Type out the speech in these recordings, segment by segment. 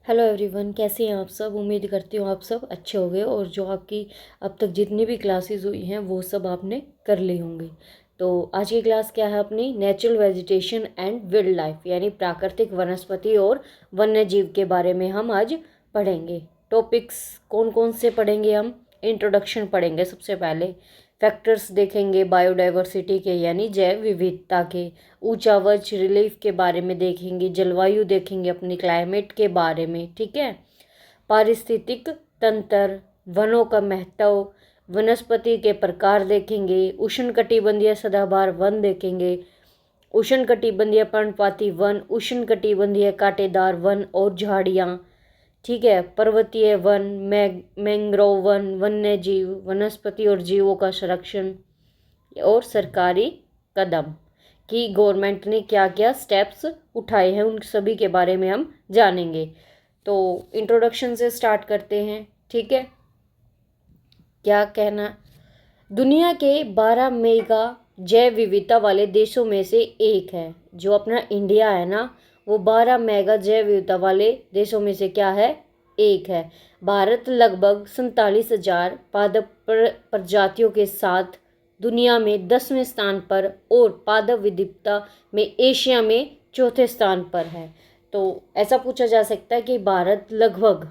Hello everyone, कैसे हैं आप सब। उम्मीद करती हूँ आप सब अच्छे होंगे और जो आपकी अब तक जितनी भी क्लासेस हुई हैं वो सब आपने कर ली होंगी। तो आज की क्लास क्या है अपनी, natural vegetation and wild life यानी प्राकृतिक वनस्पति और वन्य जीव के बारे में हम आज पढ़ेंगे। टॉपिक्स कौन कौन से पढ़ेंगे हम, इंट्रोडक्शन पढ़ेंगे सबसे पहले, फैक्टर्स देखेंगे बायोडाइवर्सिटी के यानी जैव विविधता के, ऊंचा वज रिलीफ के बारे में देखेंगे, जलवायु देखेंगे अपनी क्लाइमेट के बारे में, ठीक है, पारिस्थितिक तंत्र, वनों का महत्व, वनस्पति के प्रकार देखेंगे, उष्णकटिबंधीय सदाबहार वन देखेंगे, उष्णकटिबंधीय पर्णपाती वन, उष्णकटिबंधीय कांटेदार वन और झाड़ियाँ, ठीक है, पर्वतीय वन, मैंग्रोव वन, वन्य जीव, वनस्पति और जीवों का संरक्षण और सरकारी कदम कि गवर्नमेंट ने क्या क्या स्टेप्स उठाए हैं उन सभी के बारे में हम जानेंगे। तो इंट्रोडक्शन से स्टार्ट करते हैं, ठीक है। क्या कहना, दुनिया के 12 मेगा जैव विविधता वाले देशों में से एक है जो अपना इंडिया है ना, वो 12 मेगा जैव विविधता वाले देशों में से क्या है, एक है। भारत लगभग 47,000 पादप प्रजातियों के साथ दुनिया में 10वें स्थान पर और पादप विविधता में एशिया में चौथे स्थान पर है। तो ऐसा पूछा जा सकता है कि भारत लगभग,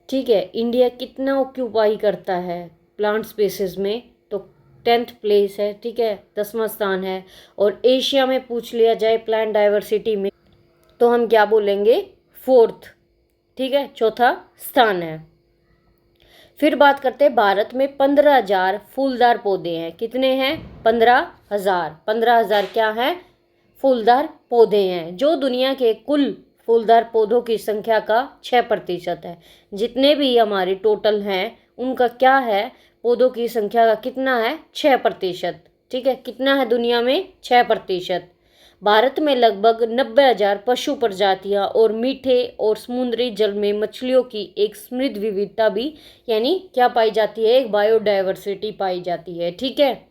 ठीक है, इंडिया कितना ऑक्यूपाई करता है प्लांट स्पेसिस में, तो 10th प्लेस है, ठीक है, 10वां स्थान है। और एशिया में पूछ लिया जाए प्लांट डाइवर्सिटी में तो हम क्या बोलेंगे, 4th, ठीक है, चौथा स्थान है। फिर बात करते हैं, भारत में 15,000 फूलदार पौधे हैं। कितने हैं, 15,000 क्या है, फूलदार पौधे हैं, जो दुनिया के कुल फूलदार पौधों की संख्या का 6% है। जितने भी हमारे टोटल हैं उनका क्या है, पौधों की संख्या का कितना है, 6%, ठीक है, कितना है दुनिया में, 6%। भारत में लगभग 90,000 पशु प्रजातियां और मीठे और समुद्री जल में मछलियों की एक समृद्ध विविधता भी यानी क्या पाई जाती है, एक बायोडाइवर्सिटी पाई जाती है, ठीक है।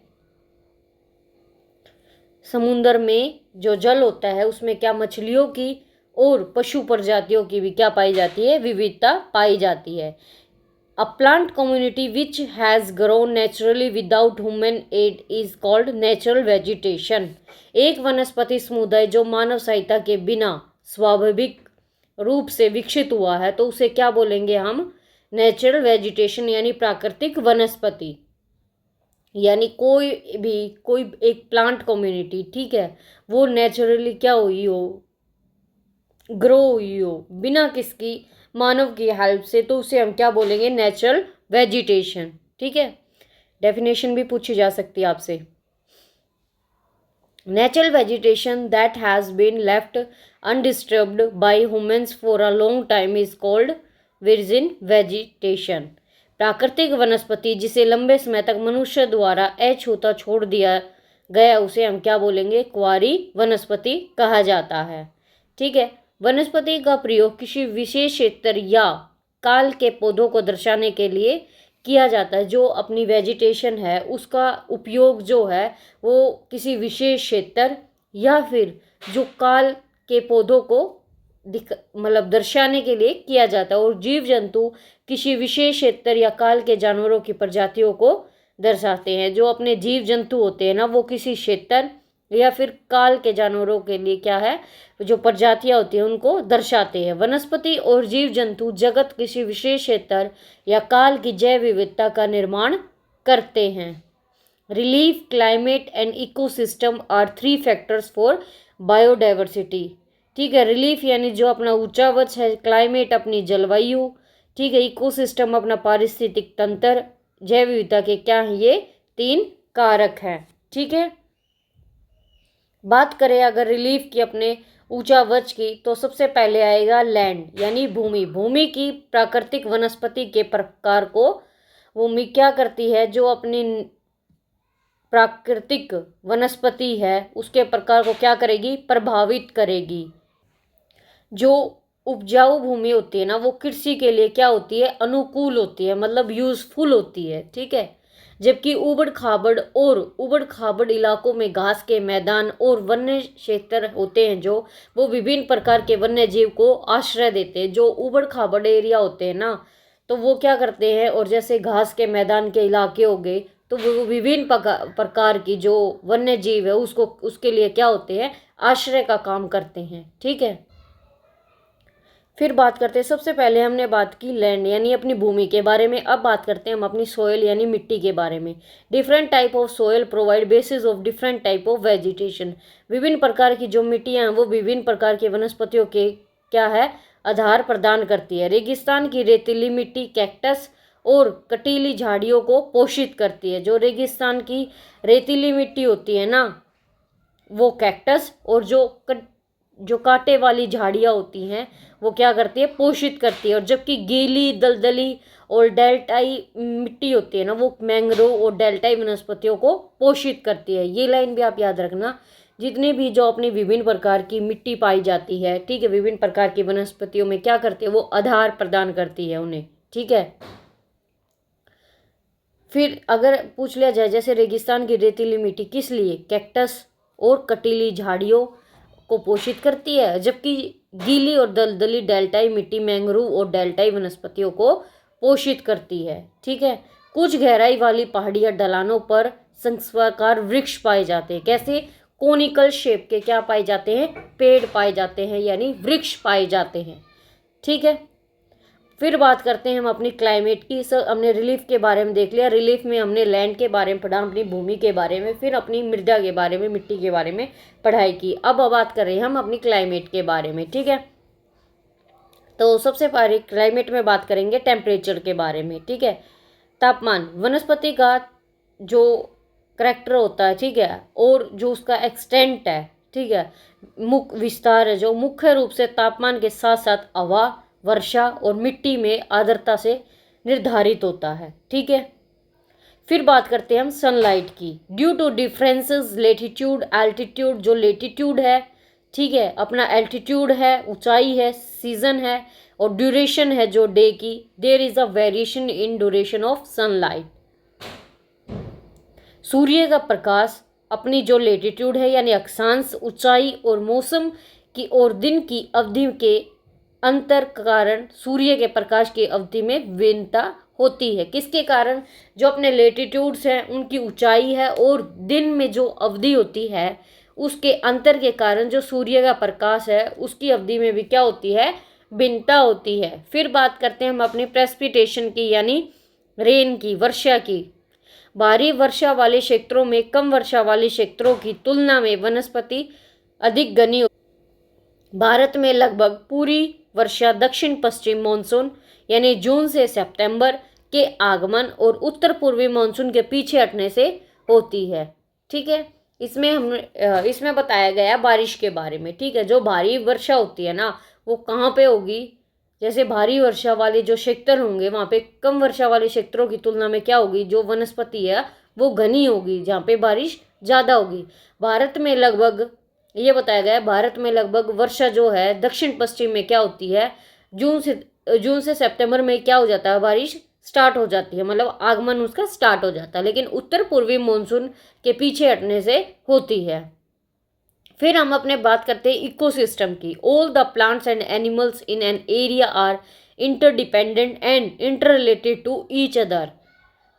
समुद्र में जो जल होता है उसमें क्या मछलियों की और पशु प्रजातियों की भी क्या पाई जाती है, विविधता पाई जाती है। A plant community which has grown naturally without human aid is called natural vegetation. एक वनस्पति समुदाय जो मानव सहायता के बिना स्वाभाविक रूप से विकसित हुआ है तो उसे क्या बोलेंगे हम, नेचुरल वेजिटेशन यानी प्राकृतिक वनस्पति। यानी कोई एक प्लांट कम्युनिटी, ठीक है, वो नेचुरली क्या हुई हो, ग्रो हुई हो बिना किसकी, मानव की हेल्प से, तो उसे हम क्या बोलेंगे, नेचुरल वेजिटेशन, ठीक है। डेफिनेशन भी पूछी जा सकती है आपसे। Natural vegetation that has been left undisturbed by humans for a long time is called virgin vegetation. प्राकृतिक वनस्पति जिसे लंबे समय तक मनुष्य द्वारा अछूता छोड़ दिया गया उसे हम क्या बोलेंगे, कुंवारी वनस्पति कहा जाता है, ठीक है। वनस्पति का प्रयोग किसी विशेष क्षेत्र या काल के पौधों को दर्शाने के लिए किया जाता है। जो अपनी वेजिटेशन है उसका उपयोग जो है वो किसी विशेष क्षेत्र या फिर जो काल के पौधों को मतलब दर्शाने के लिए किया जाता है। और जीव जंतु किसी विशेष क्षेत्र या काल के जानवरों की प्रजातियों को दर्शाते हैं। जो अपने जीव जंतु होते हैं ना वो किसी क्षेत्र या फिर काल के जानवरों के लिए क्या है, जो प्रजातियां होती हैं उनको दर्शाते हैं। वनस्पति और जीव जंतु जगत किसी विशेष क्षेत्र या काल की जैव विविधता का निर्माण करते हैं। Relief, climate and ecosystem are 3 factors for biodiversity, ठीक है। रिलीफ यानी जो अपना ऊंचावच है, क्लाइमेट अपनी जलवायु, ठीक है, इकोसिस्टम अपना पारिस्थितिक तंत्र, जैव विविधता के क्या है, ये 3 कारक हैं, ठीक है। बात करें अगर रिलीफ की अपने ऊंचा वच की तो सबसे पहले आएगा लैंड यानी भूमि। भूमि की प्राकृतिक वनस्पति के प्रकार को भूमि क्या करती है, जो अपनी प्राकृतिक वनस्पति है उसके प्रकार को क्या करेगी, प्रभावित करेगी। जो उपजाऊ भूमि होती है ना वो कृषि के लिए क्या होती है, अनुकूल होती है, मतलब यूजफुल होती है, ठीक है। जबकि उबड़ खाबड़ इलाकों में घास के मैदान और वन्य क्षेत्र होते हैं जो वो विभिन्न प्रकार के वन्य जीव को आश्रय देते हैं। जो उबड़ खाबड़ एरिया होते हैं ना, तो वो क्या करते हैं, और जैसे घास के मैदान के इलाके हो गए, तो वो विभिन्न प्रकार की जो वन्य जीव है उसको उसके लिए क्या होते हैं, आश्रय का काम करते हैं। ठीक है, फिर बात करते हैं, सबसे पहले हमने बात की लैंड यानी अपनी भूमि के बारे में। अब बात करते हैं हम अपनी सोयल यानी मिट्टी के बारे में। Different type of soil provide basis of different type of vegetation. विभिन्न प्रकार की जो मिट्टियां हैं वो विभिन्न प्रकार के वनस्पतियों के क्या है, आधार प्रदान करती है। रेगिस्तान की रेतीली मिट्टी कैक्टस और कटीली झाड़ियों को पोषित करती है। जो रेगिस्तान की रेतीली मिट्टी होती है ना, वो कैक्टस और जो कांटे वाली झाड़ियाँ होती हैं वो क्या करती है, पोषित करती है। और जबकि गीली दलदली और डेल्टाई मिट्टी होती है ना, वो मैंग्रोव और डेल्टाई वनस्पतियों को पोषित करती है। ये लाइन भी आप याद रखना। जितने भी जो अपनी विभिन्न प्रकार की मिट्टी पाई जाती है, ठीक है, विभिन्न प्रकार की वनस्पतियों में क्या करती है, वो आधार प्रदान करती है उन्हें। ठीक है, फिर अगर पूछ लिया जाए जैसे रेगिस्तान की रेतीली मिट्टी किस लिए, कैक्टस और कटीली झाड़ियों को पोषित करती है, जबकि गीली और दलदली डेल्टाई मिट्टी मैंग्रोव और डेल्टाई वनस्पतियों को पोषित करती है। ठीक है, कुछ गहराई वाली पहाड़ियाँ ढलानों पर संस्वाकार वृक्ष पाए जाते हैं। कैसे, कोनिकल शेप के क्या पाए जाते हैं, पेड़ पाए जाते हैं यानी वृक्ष पाए जाते हैं। ठीक है, फिर बात करते हैं हम अपनी क्लाइमेट की। सर हमने रिलीफ के बारे में देख लिया। रिलीफ में हमने लैंड के बारे में पढ़ा, अपनी भूमि के बारे में, फिर अपनी मृदा के बारे में, मिट्टी के बारे में पढ़ाई की। अब बात कर रहे हैं हम अपनी क्लाइमेट के बारे में। ठीक है, तो सबसे पहले क्लाइमेट में बात करेंगे टेम्परेचर के बारे में। ठीक है, तापमान वनस्पति का जो करैक्टर होता है, ठीक है, और जो उसका एक्सटेंट है, ठीक है, मुख्य विस्तार है, जो मुख्य रूप से तापमान के साथ साथ हवा, वर्षा और मिट्टी में आर्द्रता से निर्धारित होता है। ठीक है, फिर बात करते हैं हम सनलाइट की। Due to differences latitude altitude, जो लेटीट्यूड है, ठीक है, अपना एल्टीट्यूड है, ऊंचाई है, सीजन है और ड्यूरेशन है जो डे की, there is a variation in duration of sunlight. सूर्य का प्रकाश अपनी जो लेटीट्यूड है यानी अक्षांश, ऊंचाई और मौसम की और दिन की अवधि के अंतर कारण सूर्य के प्रकाश की अवधि में भिन्नता होती है। किसके कारण, जो अपने लेटीट्यूड्स हैं उनकी ऊंचाई है और दिन में जो अवधि होती है उसके अंतर के कारण जो सूर्य का प्रकाश है उसकी अवधि में भी क्या होती है, भिन्नता होती है। फिर बात करते हैं हम अपनी प्रेसिपिटेशन की यानी रेन की, वर्षा की। भारी वर्षा वाले क्षेत्रों में कम वर्षा वाले क्षेत्रों की तुलना में वनस्पति अधिक घनी। भारत में लगभग पूरी वर्षा दक्षिण पश्चिम मानसून यानी जून से सितंबर के आगमन और उत्तर पूर्वी मानसून के पीछे हटने से होती है। ठीक है, इसमें बताया गया बारिश के बारे में। ठीक है, जो भारी वर्षा होती है ना वो कहाँ पे होगी, जैसे भारी वर्षा वाले जो क्षेत्र होंगे वहाँ पे कम वर्षा वाले क्षेत्रों की तुलना में क्या होगी, जो वनस्पति है वो घनी होगी, जहाँ पे बारिश ज़्यादा होगी। भारत में लगभग ये बताया गया है, भारत में लगभग वर्षा जो है दक्षिण पश्चिम में क्या होती है, जून से सितंबर में क्या हो जाता है, बारिश स्टार्ट हो जाती है, मतलब आगमन उसका स्टार्ट हो जाता है, लेकिन उत्तर पूर्वी मानसून के पीछे हटने से होती है। फिर हम अपने बात करते हैं इकोसिस्टम की। All the plants and animals in an area are interdependent and interrelated to each other.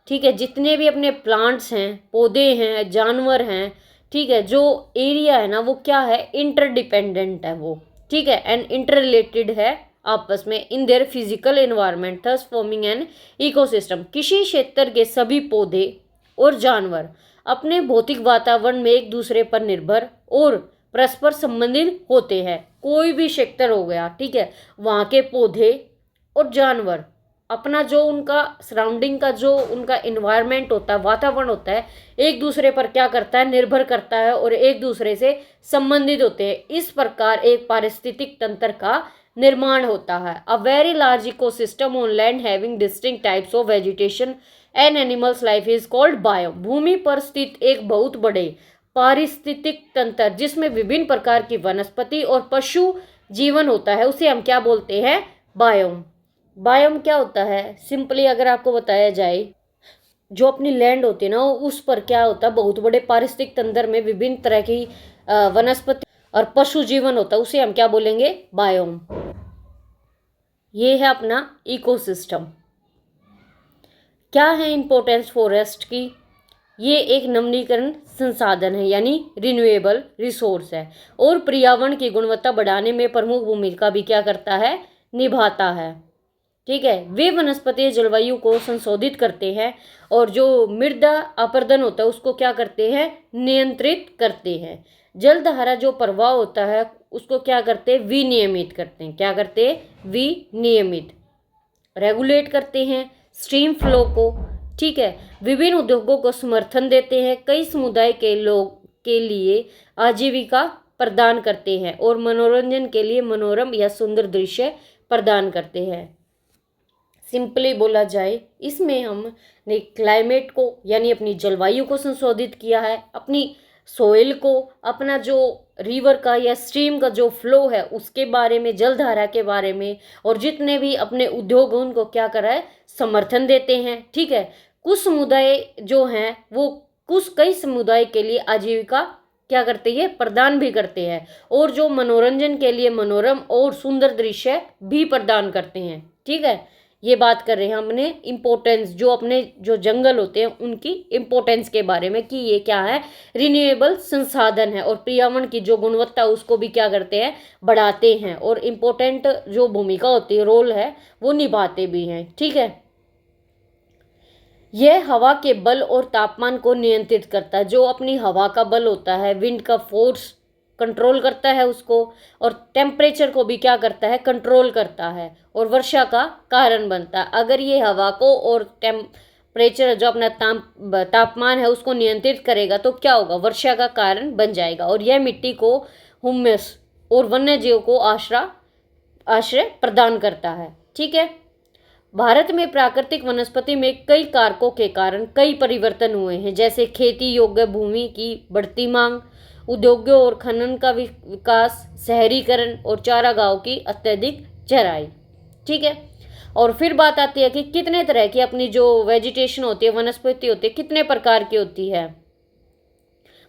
ठीक है, जितने भी अपने प्लांट्स हैं, पौधे हैं, जानवर हैं, ठीक है, जो एरिया है ना वो क्या है, इंटरडिपेंडेंट है वो, ठीक है, एंड इंटर रिलेटेड है आपस में in their physical environment thus forming an ecosystem. किसी क्षेत्र के सभी पौधे और जानवर अपने भौतिक वातावरण में एक दूसरे पर निर्भर और परस्पर संबंधित होते हैं। कोई भी क्षेत्र हो गया, ठीक है, वहाँ के पौधे और जानवर अपना जो उनका सराउंडिंग का जो उनका इन्वायरमेंट होता है, वातावरण होता है, एक दूसरे पर क्या करता है, निर्भर करता है और एक दूसरे से संबंधित होते हैं। इस प्रकार एक पारिस्थितिक तंत्र का निर्माण होता है। A very large ecosystem on land having distinct types of vegetation and animals life is called biome. भूमि पर स्थित एक बहुत बड़े पारिस्थितिक तंत्र जिसमें विभिन्न प्रकार की वनस्पति और पशु जीवन होता है उसे हम क्या बोलते हैं, बायोम। बायोम क्या होता है, सिंपली अगर आपको बताया जाए जो अपनी लैंड होती है ना, उस पर क्या होता है, बहुत बड़े पारिस्थितिक तंत्र में विभिन्न तरह की वनस्पति और पशु जीवन होता है, उसे हम क्या बोलेंगे, बायोम। ये है अपना इकोसिस्टम। क्या है इंपॉर्टेंस फॉरेस्ट की? ये एक नवीनीकरण संसाधन है, यानी रिन्यूएबल रिसोर्स है, और पर्यावरण की गुणवत्ता बढ़ाने में प्रमुख भूमिका भी क्या करता है, निभाता है। ठीक है, वे वनस्पति जलवायु को संशोधित करते हैं, और जो मृदा अपरदन होता है उसको क्या करते हैं, नियंत्रित करते हैं। जलधारा जो प्रवाह होता है उसको क्या करते हैं, विनियमित करते हैं। क्या करते हैं, विनियमित, रेगुलेट करते हैं स्ट्रीम फ्लो को। ठीक है, विभिन्न उद्योगों को समर्थन देते हैं, कई समुदाय के लोग के लिए आजीविका प्रदान करते हैं, और मनोरंजन के लिए मनोरम या सुंदर दृश्य प्रदान करते हैं। सिंपली बोला जाए, इसमें हमने क्लाइमेट को यानी अपनी जलवायु को संशोधित किया है, अपनी सोइल को, अपना जो रिवर का या स्ट्रीम का जो फ्लो है उसके बारे में, जलधारा के बारे में, और जितने भी अपने उद्योग उनको क्या करा है, समर्थन देते हैं। ठीक है, कुछ समुदाय जो हैं वो कई समुदाय के लिए आजीविका क्या करते हैं, प्रदान भी करते हैं, और जो मनोरंजन के लिए मनोरम और सुंदर दृश्य भी प्रदान करते हैं। ठीक है, ये बात कर रहे हैं हमने इम्पोर्टेंस, जो अपने जो जंगल होते हैं उनकी इम्पोर्टेंस के बारे में, कि ये क्या है, रिन्यूएबल संसाधन है, और पर्यावरण की जो गुणवत्ता उसको भी क्या करते हैं, बढ़ाते हैं, और इम्पोर्टेंट जो भूमिका होती है, रोल है, वो निभाते भी हैं। ठीक है, यह हवा के बल और तापमान को नियंत्रित करता है। जो अपनी हवा का बल होता है, विंड का फोर्स कंट्रोल करता है उसको, और टेम्परेचर को भी क्या करता है, कंट्रोल करता है, और वर्षा का कारण बनता है। अगर ये हवा को और टेम्परेचर जो अपना तापमान है उसको नियंत्रित करेगा तो क्या होगा, वर्षा का कारण बन जाएगा, और यह मिट्टी को हुम्मस और वन्य जीव को आश्रय प्रदान करता है। ठीक है, भारत में प्राकृतिक वनस्पति में कई कारकों के कारण कई परिवर्तन हुए हैं, जैसे खेती योग्य भूमि की बढ़ती मांग, उद्योगों और खनन का विकास, शहरीकरण और चारागाहों की अत्यधिक चराई। ठीक है, और फिर बात आती है कि कितने तरह की अपनी जो वेजिटेशन होती है, वनस्पति होती है, कितने प्रकार की होती है।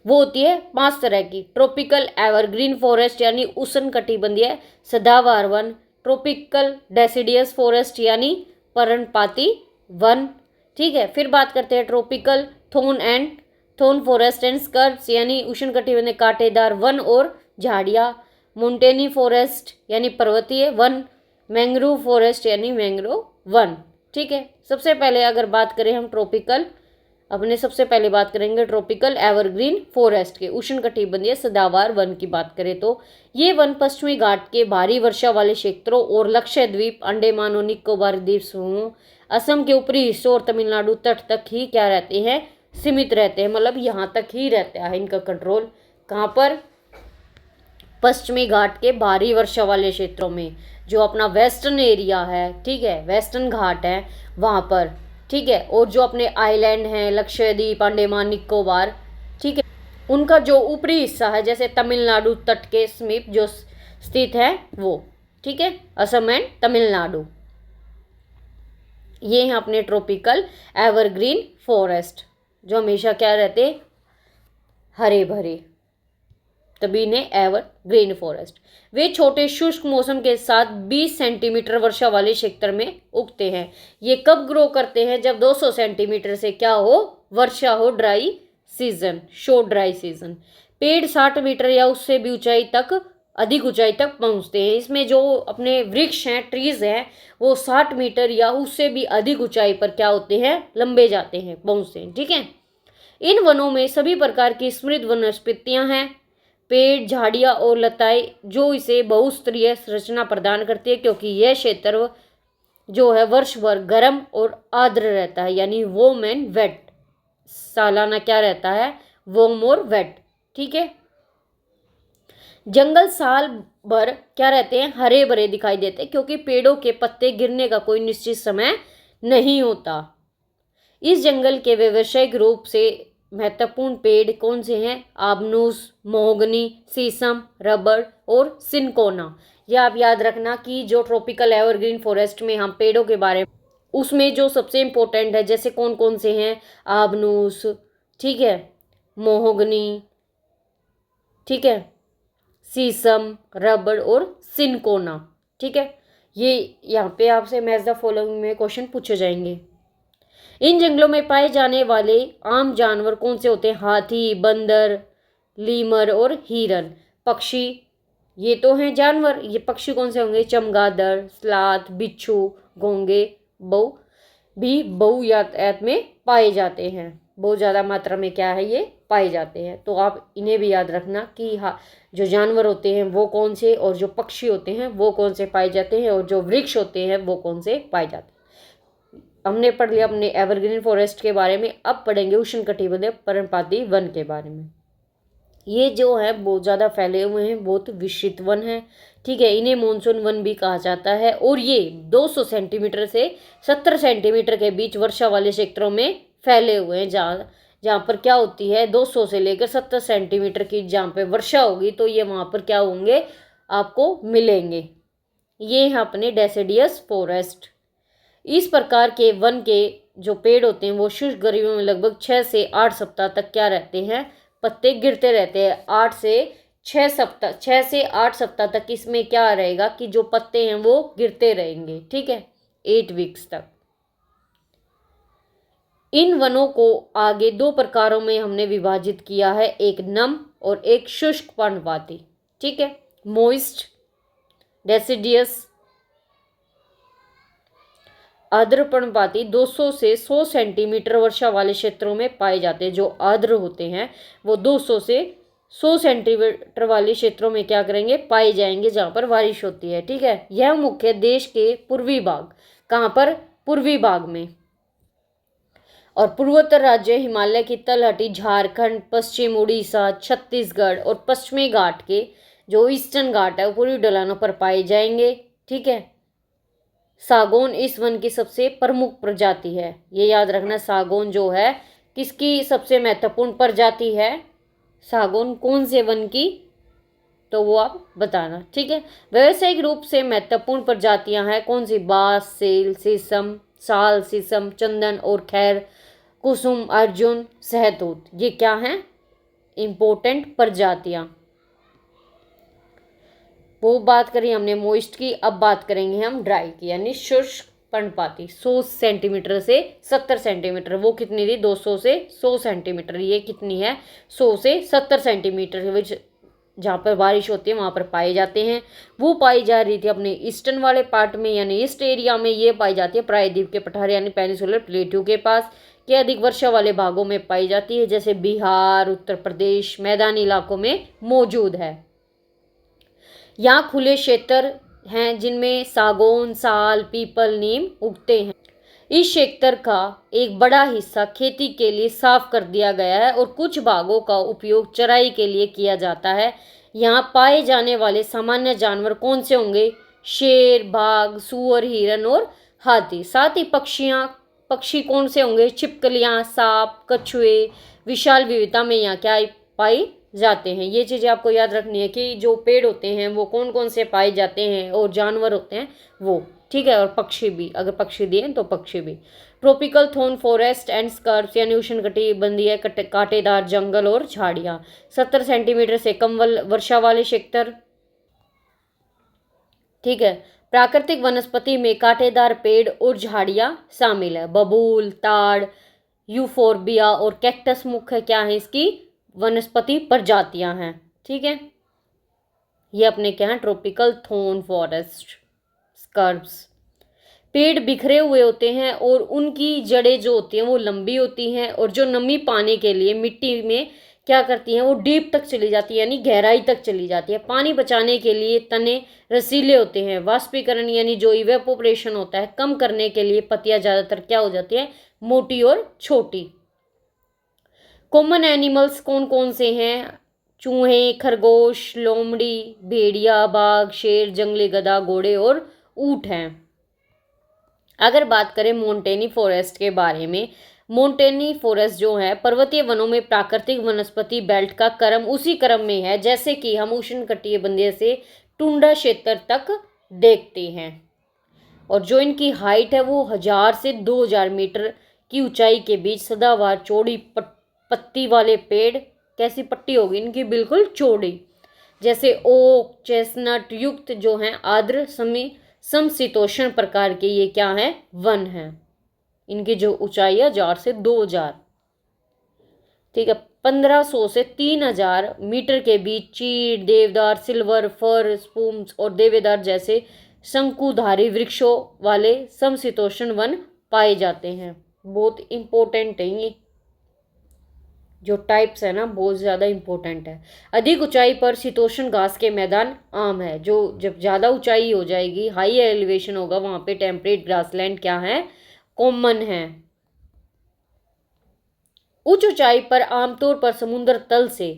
वो होती है 5 तरह की। ट्रॉपिकल एवरग्रीन फॉरेस्ट यानी उष्णकटिबंधीय सदाबहार वन, ट्रॉपिकल डेसिडियस फॉरेस्ट यानी पर्णपाती वन। ठीक है, फिर बात करते हैं ट्रॉपिकल थोन फॉरेस्ट एंड स्कर्ब्स यानी उष्णकटिबंधीय कांटेदार वन और झाड़ियाँ, माउंटेनी फॉरेस्ट यानी पर्वतीय वन, मैंग्रोव फॉरेस्ट यानी मैंग्रोव वन। ठीक है, सबसे पहले अगर बात करें हम सबसे पहले बात करेंगे ट्रॉपिकल एवरग्रीन फॉरेस्ट के, उष्णकटिबंधीय सदाबहार वन की बात करें तो ये वन पश्चिमी घाट के भारी वर्षा वाले क्षेत्रों और लक्षद्वीप, अंडमान और निकोबार द्वीप समूह, असम के ऊपरी हिस्सों और तमिलनाडु तट तक ही क्या रहते हैं, सीमित रहते हैं। मतलब यहाँ तक ही रहता है इनका कंट्रोल। कहाँ पर, पश्चिमी घाट के भारी वर्षा वाले क्षेत्रों में, जो अपना वेस्टर्न एरिया है, ठीक है, वेस्टर्न घाट है वहाँ पर। ठीक है, और जो अपने आइलैंड हैं, लक्षद्वीप, अंडमान निकोबार, ठीक है, उनका जो ऊपरी हिस्सा है, जैसे तमिलनाडु तट के समीप जो स्थित है वो। ठीक है, असम एंड तमिलनाडु, ये हैं अपने ट्रॉपिकल एवरग्रीन फॉरेस्ट, जो हमेशा क्या रहते, हरे भरे, तभी ने एवरग्रीन फॉरेस्ट। वे छोटे शुष्क मौसम के साथ 20 सेंटीमीटर वर्षा वाले क्षेत्र में उगते हैं। ये कब ग्रो करते हैं, जब 200 सेंटीमीटर से क्या हो, वर्षा हो, dry season, short dry season. पेड़ 60 मीटर या उससे भी अधिक ऊंचाई तक पहुंचते हैं। इसमें जो अपने वृक्ष हैं, ट्रीज हैं, वो 60 मीटर या उससे भी अधिक ऊंचाई पर क्या होते हैं, लंबे जाते हैं, पहुंचते हैं। ठीक है, इन वनों में सभी प्रकार की समृद्ध वनस्पतियां हैं, पेड़, झाड़ियाँ और लताएं, जो इसे बहुस्तरीय संरचना प्रदान करती है, क्योंकि यह क्षेत्र जो है वर्ष भर गर्म और आर्द्र रहता है, यानी वार्म एंड वेट, सालाना क्या रहता है, वार्म और वेट। ठीक है, जंगल साल भर क्या रहते हैं, हरे भरे दिखाई देते हैं, क्योंकि पेड़ों के पत्ते गिरने का कोई निश्चित समय नहीं होता। इस जंगल के व्यावसायिक रूप से महत्वपूर्ण पेड़ कौन से हैं, आबनूस, महोगनी, शीशम, रबड़ और सिनकोना। यह आप याद रखना कि जो ट्रॉपिकल एवरग्रीन फॉरेस्ट में हम पेड़ों के बारे में, उसमें जो सबसे इम्पोर्टेंट है, जैसे कौन कौन से हैं, आबनूस, ठीक है, मोहोगनी, ठीक है, सीसम, रबड़ और सिनकोना, ठीक है। ये यहाँ पे आपसे मैच द फॉलोइंग में क्वेश्चन पूछे जाएंगे। इन जंगलों में पाए जाने वाले आम जानवर कौन से होते हैं? हाथी, बंदर, लीमर और हिरन। पक्षी, ये तो हैं जानवर, ये पक्षी कौन से होंगे? चमगादड़, स्लाथ, बिच्छू, घोंगे, बहु भी बहुयातायात में पाए जाते हैं। बहुत ज़्यादा मात्रा में क्या है, ये पाए जाते हैं। तो आप इन्हें भी याद रखना कि हाँ, जो जानवर होते हैं वो कौन से, और जो पक्षी होते हैं वो कौन से पाए जाते हैं, और जो वृक्ष होते हैं वो कौन से पाए जाते हैं। हमने पढ़ लिया अपने एवरग्रीन फॉरेस्ट के बारे में। अब पढ़ेंगे उष्णकटिबंधीय पर्णपाती वन के बारे में। ये जो है बहुत ज़्यादा फैले हुए हैं, बहुत विस्तृत वन है, ठीक है। इन्हें मानसून वन भी कहा जाता है, और ये 200 सेंटीमीटर से 70 सेंटीमीटर के बीच वर्षा वाले क्षेत्रों में फैले हुए हैं। जहाँ पर क्या होती है, 200 से लेकर 70 सेंटीमीटर की जहाँ पे वर्षा होगी तो ये वहाँ पर क्या होंगे, आपको मिलेंगे। ये है अपने डेसिडियस फॉरेस्ट। इस प्रकार के वन के जो पेड़ होते हैं वो शुष्क गर्मियों में लगभग 6 से 8 सप्ताह तक क्या रहते हैं, पत्ते गिरते रहते हैं। 6 से 8 सप्ताह तक इसमें क्या रहेगा कि जो पत्ते हैं वो गिरते रहेंगे, ठीक है, 8 वीक्स तक। इन वनों को आगे 2 प्रकारों में हमने विभाजित किया है, एक नम और एक शुष्क पर्णपाती, ठीक है। मोइस्ट, डेसिडियस, आर्द्र पर्णपाती 200 से 100 सेंटीमीटर वर्षा वाले क्षेत्रों में पाए जाते हैं। जो आर्द्र होते हैं वो 200 से 100 सेंटीमीटर वाले क्षेत्रों में क्या करेंगे, पाए जाएंगे, जहाँ पर बारिश होती है, ठीक है। यह मुख्य देश के पूर्वी भाग, कहाँ पर, पूर्वी भाग में, और पूर्वोत्तर राज्य हिमालय की तलहटी, झारखंड, पश्चिम उड़ीसा, छत्तीसगढ़ और पश्चिमी घाट के जो ईस्टर्न घाट है वो पूर्वी ढलानों पर पाए जाएंगे, ठीक है। सागौन इस वन की सबसे प्रमुख प्रजाति है। ये याद रखना, सागौन जो है किसकी सबसे महत्वपूर्ण प्रजाति है, सागौन कौन से वन की, तो वो आप बताना, ठीक है। व्यावसायिक रूप से महत्वपूर्ण प्रजातियां हैं कौन सी? बांस, सेल, शीशम, साल, शीशम, चंदन और खैर, कुसुम, अर्जुन, सहतूत। ये क्या हैं, इंपॉर्टेंट प्रजातियां। वो बात करी हमने मोइस्ट की, अब बात करेंगे हम ड्राई की, यानी शुष्क पर्णपाती। 100 सेंटीमीटर से 70 सेंटीमीटर, वो कितनी थी, 200 से 100 सेंटीमीटर, ये कितनी है, 100 से 70 सेंटीमीटर, विच जहाँ पर बारिश होती है वहाँ पर पाए जाते हैं। वो पाई जा रही थी अपने ईस्टर्न वाले पार्ट में, यानी ईस्ट एरिया में ये पाई जाती है प्रायद्वीप के पठार यानी पेनिनसुलर प्लेटू के पास, के अधिक वर्षा वाले भागों में पाई जाती है, जैसे बिहार, उत्तर प्रदेश, मैदानी इलाकों में मौजूद है। यहाँ खुले क्षेत्र हैं जिनमें सागौन, साल, पीपल, नीम उगते हैं। इस क्षेत्र का एक बड़ा हिस्सा खेती के लिए साफ कर दिया गया है और कुछ भागों का उपयोग चराई के लिए किया जाता है। यहाँ पाए जाने वाले सामान्य जानवर कौन से होंगे? शेर, बाघ, सूअर, हिरन और हाथी। साथ ही पक्षी कौन से होंगे? छिपकलियाँ, सांप, कछुए, विशाल विविधता में यहाँ क्या पाई जाते हैं। ये चीज़ें आपको याद रखनी है कि जो पेड़ होते हैं वो कौन कौन से पाए जाते हैं, और जानवर होते हैं वो, ठीक है, और पक्षी भी, अगर पक्षी दिए तो पक्षी भी। ट्रॉपिकल थॉर्न फॉरेस्ट एंड स्कर्ब्स यानी उष्णकटिबंधीय कांटेदार जंगल और झाड़ियाँ। 70 सेंटीमीटर से कम वर्षा वाले क्षेत्र, ठीक है। प्राकृतिक वनस्पति में कांटेदार पेड़ और झाड़ियाँ शामिल है। बबूल, ताड़, यूफोर्बिया और कैक्टस मुख्य क्या है इसकी वनस्पति प्रजातियां हैं, ठीक है। ये अपने क्या है, ट्रॉपिकल थॉर्न फॉरेस्ट, स्कर्ब्स। पेड़ बिखरे हुए होते हैं और उनकी जड़ें जो होती हैं वो लंबी होती हैं, और जो नमी पाने के लिए मिट्टी में क्या करती हैं, वो डीप तक चली जाती है, यानी गहराई तक चली जाती है। पानी बचाने के लिए तने रसीले होते हैं। वाष्पीकरण यानी जो इवेपोरेशन होता है कम करने के लिए पत्तियां ज़्यादातर क्या हो जाती है, मोटी और छोटी। कॉमन एनिमल्स कौन कौन से हैं? चूहे, खरगोश, लोमड़ी, भेड़िया, बाघ, शेर, जंगली गधा, घोड़े और ऊंट हैं। अगर बात करें मोंटेनी फॉरेस्ट के बारे में, मोंटेनी फॉरेस्ट जो है पर्वतीय वनों में प्राकृतिक वनस्पति बेल्ट का क्रम उसी क्रम में है जैसे कि हम उष्णकटिबंधीय से टुंड्रा क्षेत्र तक देखते हैं। और जो इनकी हाइट है वो 1000 से 2000 मीटर की ऊंचाई के बीच सदाबहार चौड़ी पत्ती वाले पेड़, कैसी पट्टी होगी इनकी, बिल्कुल चौड़ी, जैसे ओक चेस्टनट युक्त जो हैं आर्द्र समशीतोष्ण प्रकार के ये क्या हैं, वन हैं। इनकी जो ऊंचाई है 1000 से 2000, ठीक है। 1500 से 3000 मीटर के बीच चीड़, देवदार, सिल्वर फर, स्पूम्स और देवदार जैसे शंकुधारी वृक्षों वाले समशीतोष्ण वन पाए जाते हैं। बहुत इंपॉर्टेंट है ये जो टाइप्स है ना, बहुत ज़्यादा इंपॉर्टेंट है। अधिक ऊंचाई पर शीतोष्ण घास के मैदान आम है। जो जब ज़्यादा ऊंचाई हो जाएगी, हाई एलिवेशन होगा, वहाँ पे टेम्परेट ग्रासलैंड क्या है, कॉमन है। उच्च ऊंचाई पर आमतौर पर समुद्र तल से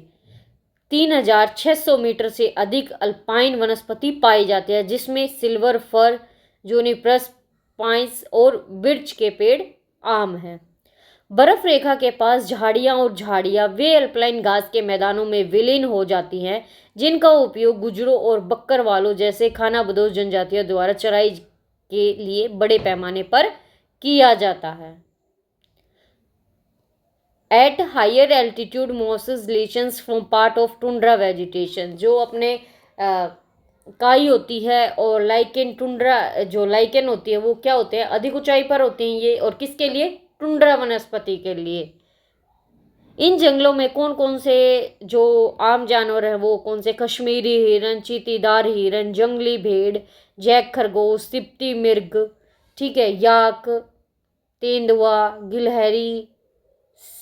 3600 मीटर से अधिक अल्पाइन वनस्पति पाई जाती है, जिसमें सिल्वर फर, जूनिपर्स, पाइन्स और बिर्च के पेड़ आम हैं। बर्फ रेखा के पास झाड़ियां और झाड़ियां वे अल्पाइन घास के मैदानों में विलीन हो जाती हैं, जिनका उपयोग गुजरों और बक्करवालों जैसे खानाबदोश जनजातियों द्वारा चराई के लिए बड़े पैमाने पर किया जाता है। At higher altitude mosses lichens from part of tundra vegetation, जो अपने काई होती है और लाइकेन, टुंड्रा जो लाइकेन होती है वो क्या होते हैं, अधिक ऊंचाई पर होते हैं ये, और किसके लिए, टुंड्रा वनस्पति के लिए। इन जंगलों में कौन कौन से जो आम जानवर हैं वो कौन से, कश्मीरी हिरन, चीतीदार हिरन, जंगली भेड़, जैक खरगोश, सिप्ती मिर्ग, ठीक है, याक, तेंदुआ, गिलहरी,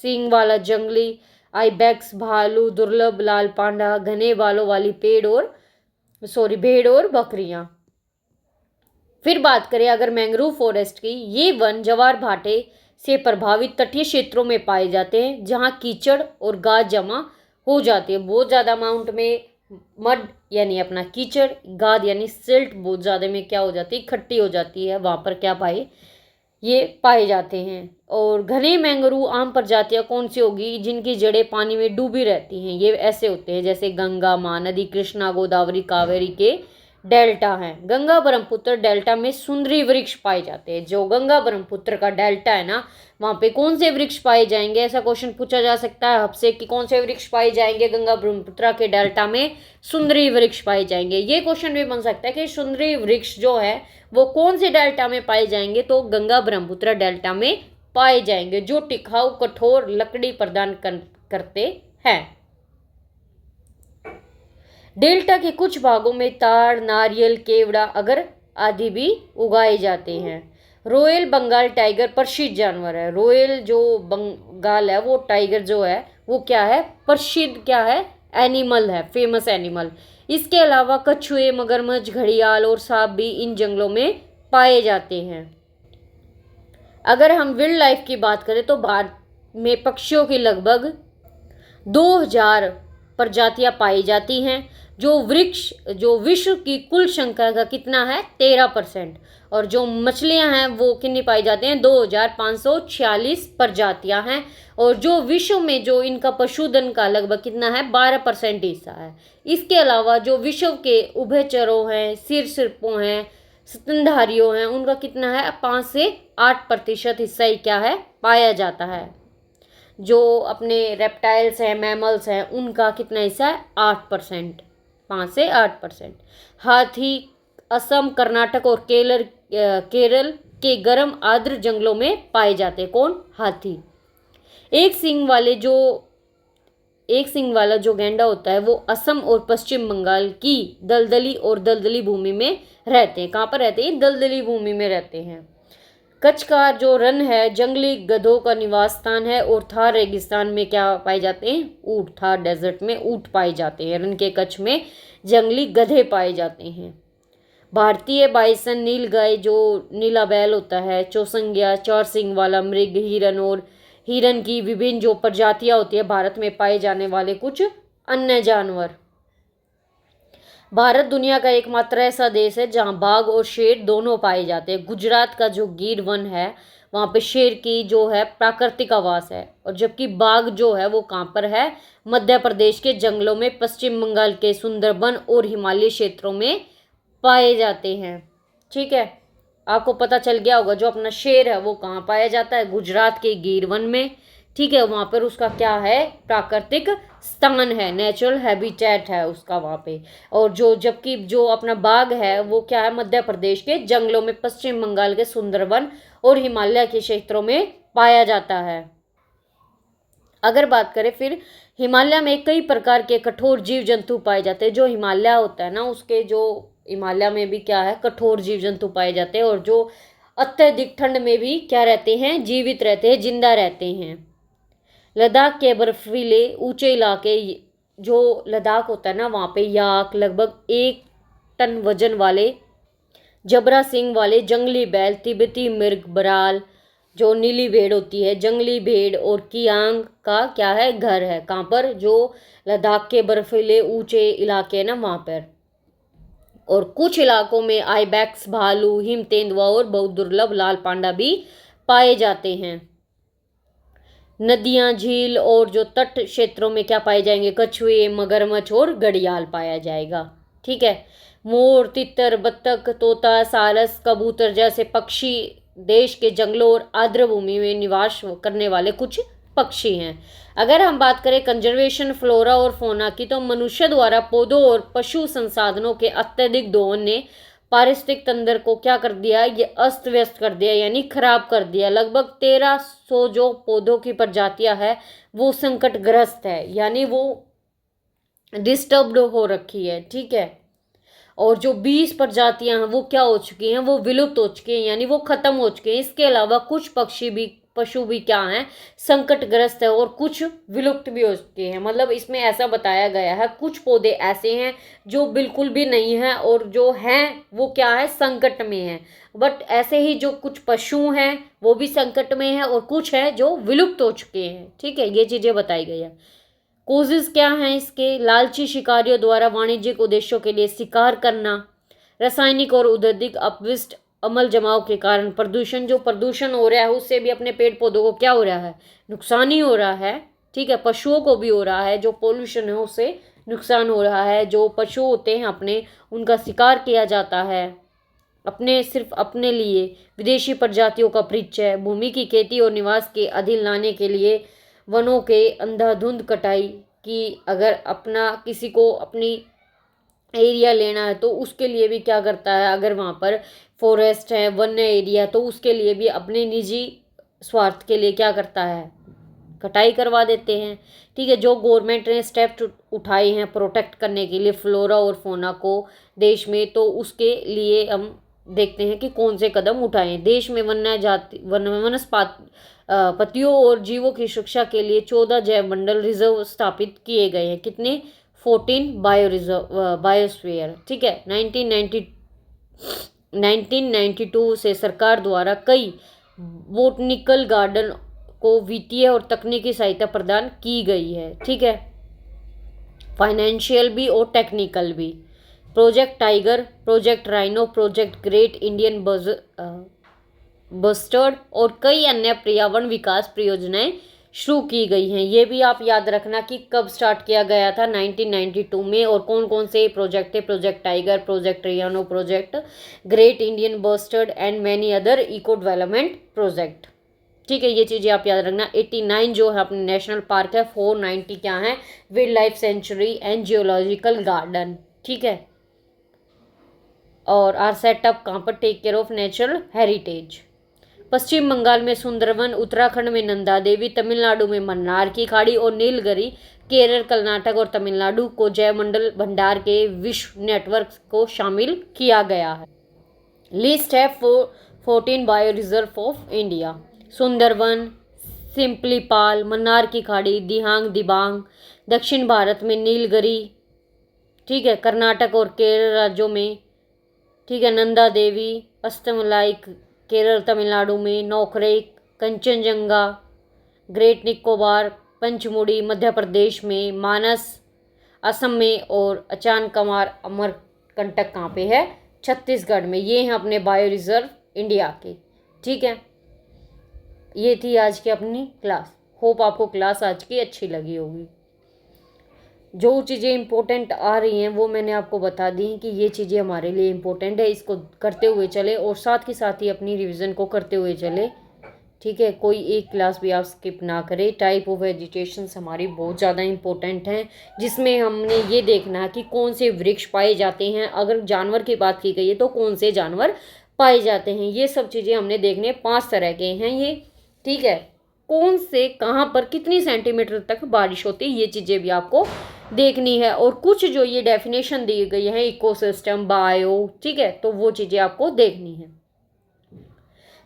सींग वाला जंगली, आइबेक्स, भालू, दुर्लभ लाल पांडा, घने बालों वाली भेड़ और बकरियां। फिर बात करें अगर मैंग्रोव फॉरेस्ट की, ये वन जवार भाटे से प्रभावित तटीय क्षेत्रों में पाए जाते हैं, जहां कीचड़ और गाद जमा हो जाती है। बहुत ज़्यादा अमाउंट में मड यानी अपना कीचड़, गाद यानी सिल्ट बहुत ज़्यादा में क्या हो जाती है, इकट्ठी हो जाती है, वहाँ पर क्या ये पाए जाते हैं। और घने मैंग्रोव आम प्रजातियां कौन सी होगी, जिनकी जड़ें पानी में डूबी रहती हैं, ये ऐसे होते हैं जैसे गंगा, महानदी, कृष्णा, गोदावरी, कावेरी के डेल्टा हैं। गंगा ब्रह्मपुत्र डेल्टा में सुंदरी वृक्ष पाए जाते हैं। जो गंगा ब्रह्मपुत्र का डेल्टा है ना, वहाँ पे कौन से वृक्ष पाए जाएंगे, ऐसा क्वेश्चन पूछा जा सकता है आपसे कि कौन से वृक्ष पाए जाएंगे गंगा ब्रह्मपुत्र के डेल्टा में, सुंदरी वृक्ष पाए जाएंगे। ये क्वेश्चन भी बन सकता है कि सुंदरी वृक्ष जो है वो कौन से डेल्टा में पाए जाएंगे, तो गंगा ब्रह्मपुत्र डेल्टा में पाए जाएंगे, जो टिकाऊ कठोर लकड़ी प्रदान करते हैं। डेल्टा के कुछ भागों में ताड़, नारियल, केवड़ा, अगर आदि भी उगाए जाते हैं। रॉयल बंगाल टाइगर प्रसिद्ध जानवर है। रॉयल जो बंगाल है वो टाइगर जो है वो क्या है, प्रसिद्ध क्या है, एनिमल है, फेमस एनिमल। इसके अलावा कछुए, मगरमच्छ, घड़ियाल और सांप भी इन जंगलों में पाए जाते हैं। अगर हम वाइल्ड लाइफ की बात करें तो भारत में पक्षियों की लगभग 2000 प्रजातियां पाई जाती हैं। जो विश्व की कुल संख्या का कितना है, 13%। और जो मछलियां हैं वो कितनी पाई जाती हैं, 2546 प्रजातियां हैं। और जो विश्व में जो इनका पशुधन का लगभग कितना है, 12% हिस्सा है। इसके अलावा जो विश्व के उभयचरों हैं, सिरसिरपों हैं, स्तनधारियों हैं, उनका कितना है, 5 से 8% हिस्सा ही क्या है, पाया जाता है। जो अपने रेप्टाइल्स हैं, मैमल्स हैं, उनका कितना हिस्सा है, 8%, 5 से 8%। हाथी असम, कर्नाटक और केरल के गर्म आर्द्र जंगलों में पाए जाते हैं। कौन, हाथी। एक सींग वाला जो गैंडा होता है वो असम और पश्चिम बंगाल की दलदली भूमि में रहते हैं। कहाँ पर रहते हैं, दलदली भूमि में रहते हैं। कच्छ का जो रन है जंगली गधों का निवास स्थान है। और थार रेगिस्तान में क्या पाए जाते हैं, ऊंट। थार डेजर्ट में ऊंट पाए जाते हैं। रन के कच्छ में जंगली गधे पाए जाते हैं। भारतीय बाइसन, नीलगाय जो नीला बैल होता है, चौसंगिया, 4 सींग वाला मृग, हिरन और हिरन की विभिन्न जो प्रजातियां होती है भारत में पाए जाने वाले कुछ अन्य जानवर। भारत दुनिया का एकमात्र ऐसा देश है जहां बाघ और शेर दोनों पाए जाते हैं। गुजरात का जो गिर वन है वहाँ पे शेर की जो है प्राकृतिक आवास है। और जबकि बाघ जो है वो कहाँ पर है, मध्य प्रदेश के जंगलों में, पश्चिम बंगाल के सुंदरबन और हिमालय क्षेत्रों में पाए जाते हैं। ठीक है, आपको पता चल गया होगा जो अपना शेर है वो कहाँ पाया जाता है, गुजरात के गिर वन में। ठीक है, वहाँ पर उसका क्या है, प्राकृतिक स्थान है, नेचुरल हैबिटेट है उसका वहाँ पे। और जो जबकि जो अपना बाघ है वो क्या है, मध्य प्रदेश के जंगलों में, पश्चिम बंगाल के सुंदरवन और हिमालय के क्षेत्रों में पाया जाता है। अगर बात करें फिर हिमालय में कई प्रकार के कठोर जीव जंतु पाए जाते हैं। जो हिमालय होता है ना, उसके जो हिमालय में भी क्या है, कठोर जीव जंतु पाए जाते हैं, और जो अत्यधिक ठंड में भी क्या रहते हैं, जीवित रहते हैं, जिंदा रहते हैं। लद्दाख के बर्फीले ऊंचे इलाके, जो लद्दाख होता है ना, वहाँ पे याक, लगभग 1 टन वजन वाले जबरा सिंह वाले जंगली बैल, तिब्बती मृग, बराल, जो नीली भेड़ होती है, जंगली भेड़ और कियांग का क्या है, घर है। कहाँ पर, जो लद्दाख के बर्फीले ऊंचे इलाके हैं ना वहाँ पर। और कुछ इलाकों में आइबैक्स, भालू, हिम तेंदुआ और बहुत दुर्लभ लाल पांडा भी पाए जाते हैं। नदियां, झील और जो तट क्षेत्रों में क्या पाए जाएंगे, कछुए, मगरमच्छ और घड़ियाल पाया जाएगा। ठीक है, मोर, तितर, बत्तख, तोता, सारस, कबूतर जैसे पक्षी देश के जंगलों और आर्द्रभूमि में निवास करने वाले कुछ पक्षी हैं। अगर हम बात करें कंजर्वेशन फ्लोरा और फौना की, तो मनुष्य द्वारा पौधों और पशु संसाधनों के अत्यधिक दोहन ने पारिस्थितिक तंत्र को क्या कर दिया, ये अस्त व्यस्त कर दिया, यानी खराब कर दिया। लगभग 1300 जो पौधों की प्रजातियां है वो संकटग्रस्त है, यानी वो डिस्टर्ब्ड हो रखी है। ठीक है, और जो 20 प्रजातियां हैं वो क्या हो चुकी हैं, वो विलुप्त हो चुकी हैं, यानी वो खत्म हो चुके हैं। इसके अलावा कुछ पशु भी क्या हैं, संकटग्रस्त है, और कुछ विलुप्त भी हो चुके हैं। मतलब इसमें ऐसा बताया गया है, कुछ पौधे ऐसे हैं जो बिल्कुल भी नहीं हैं, और जो हैं वो क्या है, संकट में हैं। बट ऐसे ही जो कुछ पशु हैं वो भी संकट में हैं, और कुछ है जो विलुप्त हो चुके हैं। ठीक है, ये चीजें बताई गई है। कोजेस क्या हैं इसके, लालची शिकारियों द्वारा वाणिज्यिक उद्देश्यों के लिए शिकार करना, रासायनिक और औद्योगिक अपविष्ट अमल जमाव के कारण प्रदूषण, जो प्रदूषण हो रहा है उससे भी अपने पेड़ पौधों को क्या हो रहा है, नुकसान ही हो रहा है। ठीक है, पशुओं को भी हो रहा है, जो पोल्यूशन है उससे नुकसान हो रहा है। जो पशु होते हैं अपने, उनका शिकार किया जाता है अपने, सिर्फ अपने लिए। विदेशी प्रजातियों का परिचय, भूमि की खेती और निवास के अधीन लाने के लिए वनों के अंधाधुंध कटाई की। अगर अपना किसी को अपनी एरिया लेना है तो उसके लिए भी क्या करता है, अगर वहाँ पर फॉरेस्ट है, वन्य एरिया, तो उसके लिए भी अपने निजी स्वार्थ के लिए क्या करता है, कटाई करवा देते हैं। ठीक है, जो गवर्नमेंट ने स्टेप उठाए हैं प्रोटेक्ट करने के लिए फ्लोरा और फौना को देश में, तो उसके लिए हम देखते हैं कि कौन से कदम उठाए। देश में वन्य जाति पतियों और जीवों की सुरक्षा के लिए 14 जैव मंडल रिजर्व स्थापित किए गए हैं। कितने, 14 बायोस्फीयर। ठीक है, 1992 से सरकार द्वारा कई बोटनिकल गार्डन को वित्तीय और तकनीकी सहायता प्रदान की गई है। ठीक है, फाइनेंशियल भी और टेक्निकल भी। Project tiger, project rhino, project great Indian bustard और कई अन्य पर्यावरण विकास परियोजनाएं शुरू की गई हैं। ये भी आप याद रखना कि कब स्टार्ट किया गया था, 1992 में, और कौन कौन से प्रोजेक्ट थे, project tiger, project rhino, project great Indian bustard and many other eco development project. ठीक है, ये चीज़ें आप याद रखना। 89 जो है अपने नेशनल पार्क है, 490 क्या है, wildlife sanctuary and geological garden. ठीक है, और आर सेटअप कहाँ पर, take care of natural heritage. Paschim Bangal में सुंदरवन, उत्तराखंड में नंदा देवी, तमिलनाडु में मन्नार की खाड़ी और नीलगिरी, केरल, कर्नाटक और तमिलनाडु को जैवमंडल भंडार के विश्व नेटवर्क को शामिल किया गया है। लिस्ट है 14 bio reserve of India, Sundarban, Simlipal, Mannar की खाड़ी, दिहांग दिबांग, दक्षिण भारत में नीलगिरी, ठीक है, कर्नाटक और केरल राज्यों में, ठीक है, नंदा देवी, अस्तमलाई केरल तमिलनाडु में, नौकरे, कंचनजंगा, ग्रेट निकोबार, पंचमुड़ी मध्य प्रदेश में, मानस असम में, और अचानकमार अमरकंटक कहाँ पे है, छत्तीसगढ़ में। ये हैं अपने बायो रिजर्व इंडिया के। ठीक है, ये थी आज की अपनी क्लास। होप आपको क्लास आज की अच्छी लगी होगी। जो चीज़ें इम्पोर्टेंट आ रही हैं वो मैंने आपको बता दी कि ये चीज़ें हमारे लिए इम्पोर्टेंट है, इसको करते हुए चले और साथ ही अपनी रिवीजन को करते हुए चले। ठीक है, कोई एक क्लास भी आप स्किप ना करें। टाइप ऑफ वेजिटेशंस हमारी बहुत ज़्यादा इम्पोर्टेंट हैं, जिसमें हमने ये देखना है कि कौन से वृक्ष पाए जाते हैं। अगर जानवर की बात की गई है तो कौन से जानवर पाए जाते हैं, ये सब चीज़ें हमने देखने। 5 तरह के हैं ये। ठीक है, कौन से कहाँ पर कितनी सेंटीमीटर तक बारिश होती है, ये चीज़ें भी आपको देखनी है। और कुछ जो ये डेफिनेशन दी गई है, इकोसिस्टम, बायो, ठीक है, तो वो चीज़ें आपको देखनी है।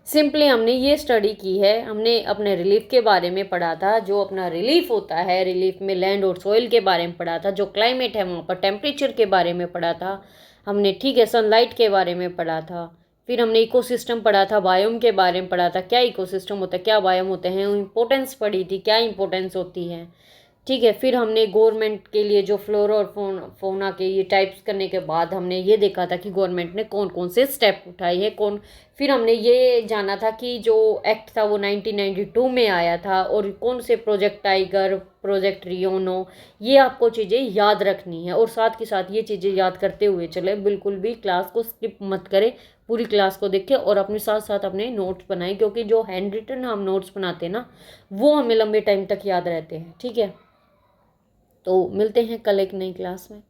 सिंपली हमने ये स्टडी की है, हमने अपने रिलीफ के बारे में पढ़ा था। जो अपना रिलीफ होता है, रिलीफ में लैंड और सॉइल के बारे में पढ़ा था। जो क्लाइमेट है वहाँ पर टेम्परेचर के बारे में पढ़ा था हमने। ठीक है, सनलाइट के बारे में पढ़ा था। फिर हमने इकोसिस्टम पढ़ा था, बायोम के बारे में पढ़ा था, क्या इकोसिस्टम होता है, क्या बायोम होते हैं, इंपॉर्टेंस पढ़ी थी, क्या इंपॉर्टेंस होती है। ठीक है, फिर हमने गवर्नमेंट के लिए जो फ्लोरा और फौना के ये टाइप्स करने के बाद हमने ये देखा था कि गवर्नमेंट ने कौन कौन से स्टेप उठाए हैं, कौन। फिर हमने ये जाना था कि जो एक्ट था वो 1992 में आया था, और कौन से प्रोजेक्ट टाइगर, प्रोजेक्ट रियोनो, ये आपको चीज़ें याद रखनी है। और साथ ये चीज़ें याद करते हुए चले, बिल्कुल भी क्लास को स्किप मत करें, पूरी क्लास को देखें और अपने साथ साथ अपने नोट्स बनाएं, क्योंकि जो हैंड रिटन हम नोट्स बनाते हैं ना, वो हमें लंबे टाइम तक याद रहते हैं। ठीक है, तो मिलते हैं कल एक नई क्लास में।